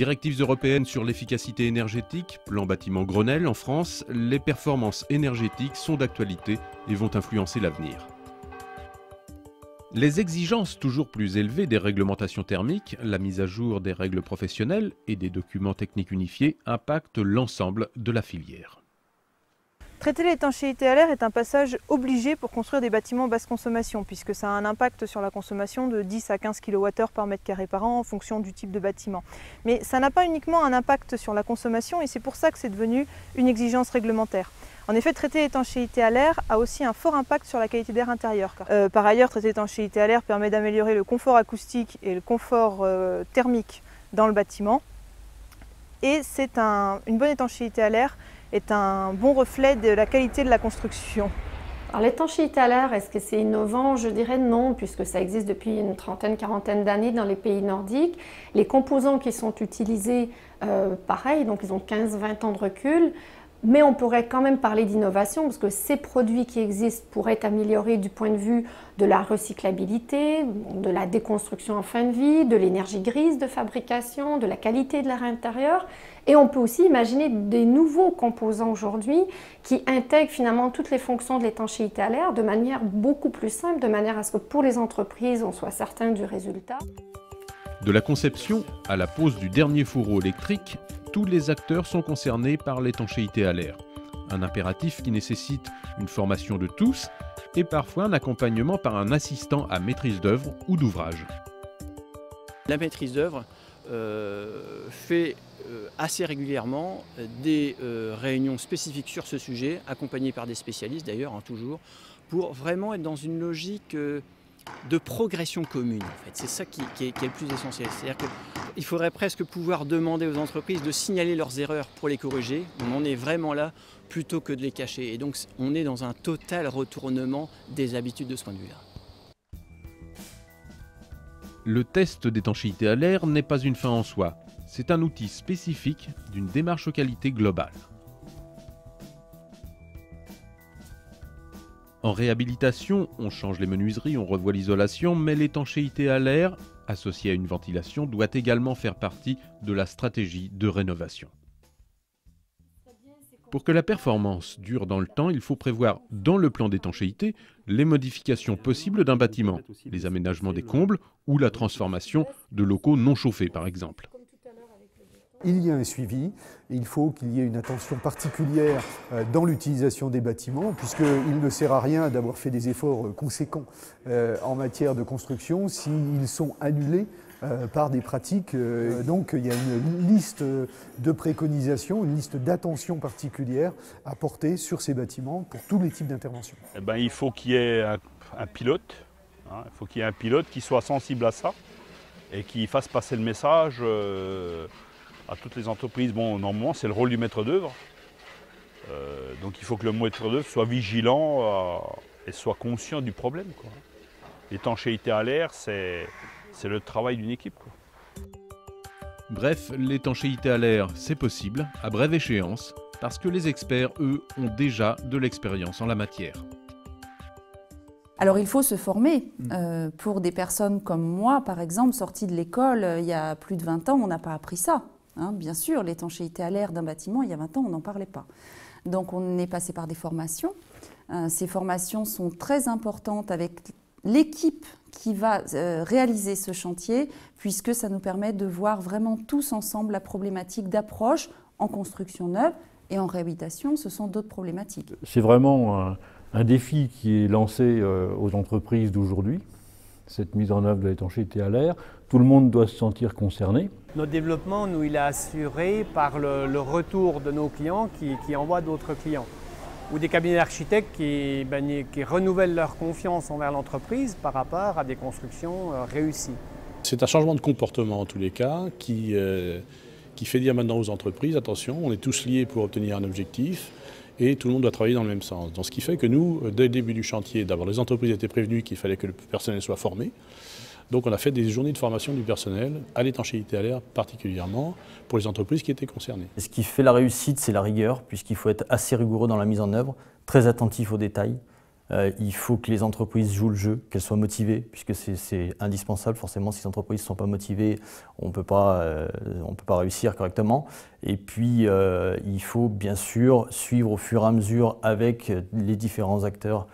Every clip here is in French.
Directives européennes sur l'efficacité énergétique, plan bâtiment Grenelle en France, les performances énergétiques sont d'actualité et vont influencer l'avenir. Les exigences toujours plus élevées des réglementations thermiques, la mise à jour des règles professionnelles et des documents techniques unifiés impactent l'ensemble de la filière. Traiter l'étanchéité à l'air est un passage obligé pour construire des bâtiments basse consommation, puisque ça a un impact sur la consommation de 10 à 15 kWh par mètre carré par an en fonction du type de bâtiment. Mais ça n'a pas uniquement un impact sur la consommation et c'est pour ça que c'est devenu une exigence réglementaire. En effet, traiter l'étanchéité à l'air a aussi un fort impact sur la qualité d'air intérieur. Par ailleurs, traiter l'étanchéité à l'air permet d'améliorer le confort acoustique et le confort thermique dans le bâtiment. Et une bonne étanchéité à l'air est un bon reflet de la qualité de la construction. Alors l'étanchéité à l'air, est-ce que c'est innovant? Je dirais non, puisque ça existe depuis une trentaine, quarantaine d'années dans les pays nordiques. Les composants qui sont utilisés, pareil, donc ils ont 15-20 ans de recul. Mais on pourrait quand même parler d'innovation parce que ces produits qui existent pourraient être améliorés du point de vue de la recyclabilité, de la déconstruction en fin de vie, de l'énergie grise de fabrication, de la qualité de l'air intérieur. Et on peut aussi imaginer des nouveaux composants aujourd'hui qui intègrent finalement toutes les fonctions de l'étanchéité à l'air de manière beaucoup plus simple, de manière à ce que pour les entreprises, on soit certain du résultat. De la conception à la pose du dernier fourreau électrique, tous les acteurs sont concernés par l'étanchéité à l'air. Un impératif qui nécessite une formation de tous et parfois un accompagnement par un assistant à maîtrise d'œuvre ou d'ouvrage. La maîtrise d'œuvre fait assez régulièrement des réunions spécifiques sur ce sujet, accompagnées par des spécialistes d'ailleurs, toujours, pour vraiment être dans une logique de progression commune. En fait. C'est ça qui est le plus essentiel. C'est-à-dire qu'il faudrait presque pouvoir demander aux entreprises de signaler leurs erreurs pour les corriger. On en est vraiment là plutôt que de les cacher. Et donc on est dans un total retournement des habitudes de ce point de vue-là. Le test d'étanchéité à l'air n'est pas une fin en soi. C'est un outil spécifique d'une démarche qualité globale. En réhabilitation, on change les menuiseries, on revoit l'isolation, mais l'étanchéité à l'air, associée à une ventilation, doit également faire partie de la stratégie de rénovation. Pour que la performance dure dans le temps, il faut prévoir dans le plan d'étanchéité les modifications possibles d'un bâtiment, les aménagements des combles ou la transformation de locaux non chauffés par exemple. Il y a un suivi, il faut qu'il y ait une attention particulière dans l'utilisation des bâtiments, puisqu'il ne sert à rien d'avoir fait des efforts conséquents en matière de construction s'ils sont annulés par des pratiques. Donc il y a une liste de préconisations, une liste d'attention particulière à porter sur ces bâtiments pour tous les types d'interventions. Il faut qu'il y ait un pilote, il faut qu'il y ait un pilote qui soit sensible à ça et qui fasse passer le message à toutes les entreprises. Bon, normalement, c'est le rôle du maître d'œuvre. Donc il faut que le maître d'œuvre soit vigilant et soit conscient du problème. L'étanchéité à l'air, c'est le travail d'une équipe. Bref, l'étanchéité à l'air, c'est possible, à brève échéance, parce que les experts, eux, ont déjà de l'expérience en la matière. Alors il faut se former. Pour des personnes comme moi, par exemple, sorties de l'école il y a plus de 20 ans, on n'a pas appris ça. Bien sûr, l'étanchéité à l'air d'un bâtiment, il y a 20 ans, on n'en parlait pas. Donc on est passé par des formations. Ces formations sont très importantes avec l'équipe qui va réaliser ce chantier, puisque ça nous permet de voir vraiment tous ensemble la problématique d'approche en construction neuve et en réhabilitation, ce sont d'autres problématiques. C'est vraiment un défi qui est lancé aux entreprises d'aujourd'hui, cette mise en œuvre de l'étanchéité à l'air. Tout le monde doit se sentir concerné. Notre développement, nous, il est assuré par le retour de nos clients qui envoient d'autres clients. Ou des cabinets d'architectes qui renouvellent leur confiance envers l'entreprise par rapport à des constructions réussies. C'est un changement de comportement en tous les cas qui fait dire maintenant aux entreprises, attention, on est tous liés pour obtenir un objectif et tout le monde doit travailler dans le même sens. Donc, ce qui fait que nous, dès le début du chantier, d'abord les entreprises étaient prévenues qu'il fallait que le personnel soit formé. Donc on a fait des journées de formation du personnel à l'étanchéité à l'air particulièrement pour les entreprises qui étaient concernées. Ce qui fait la réussite, c'est la rigueur, puisqu'il faut être assez rigoureux dans la mise en œuvre, très attentif aux détails, Il faut que les entreprises jouent le jeu, qu'elles soient motivées, puisque c'est indispensable. Forcément, si les entreprises ne sont pas motivées, on ne peut pas réussir correctement. Et puis, il faut bien sûr suivre au fur et à mesure avec les différents acteurs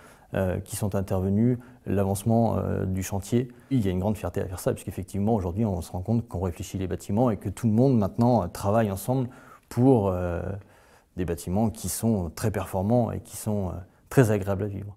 qui sont intervenus l'avancement du chantier. Il y a une grande fierté à faire ça, puisqu'effectivement, aujourd'hui, on se rend compte qu'on réfléchit les bâtiments et que tout le monde maintenant travaille ensemble pour des bâtiments qui sont très performants et qui sont très agréables à vivre.